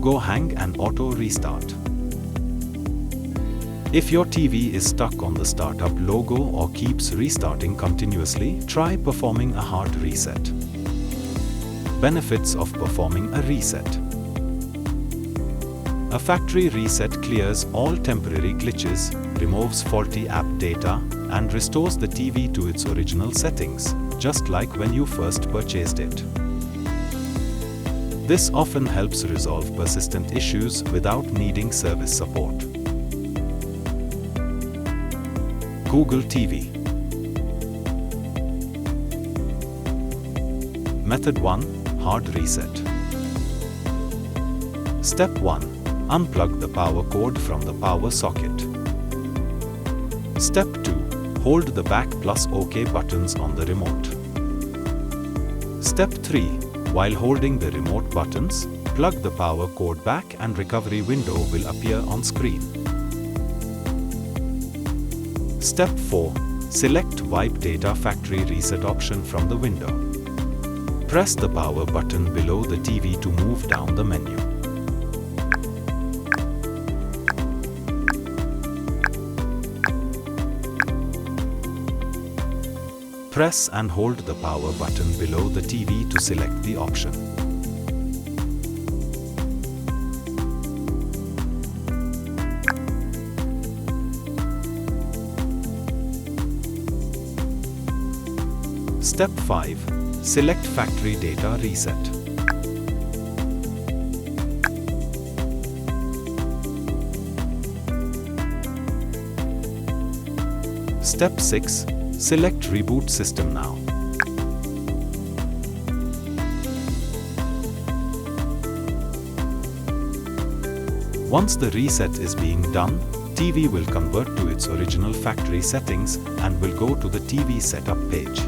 logo hang and auto restart. If your TV is stuck on the startup logo or keeps restarting continuously, try performing a hard reset. Benefits of performing a reset. A factory reset clears all temporary glitches, removes faulty app data, and restores the TV to its original settings, just like when you first purchased it. This often helps resolve persistent issues without needing service support. Google TV. Method 1. Hard reset. Step 1. Unplug the power cord from the power socket. Step 2. Hold the back plus OK buttons on the remote. Step 3. While holding the remote buttons, plug the power cord back and recovery window will appear on screen. Step 4. Select Wipe Data Factory Reset option from the window. Press the power button below the TV to move down the menu. Press and hold the power button below the TV to select the option. Step 5. Select Factory Data Reset. Step 6. Select Reboot System now. Once the reset is being done, TV will convert to its original factory settings and will go to the TV setup page.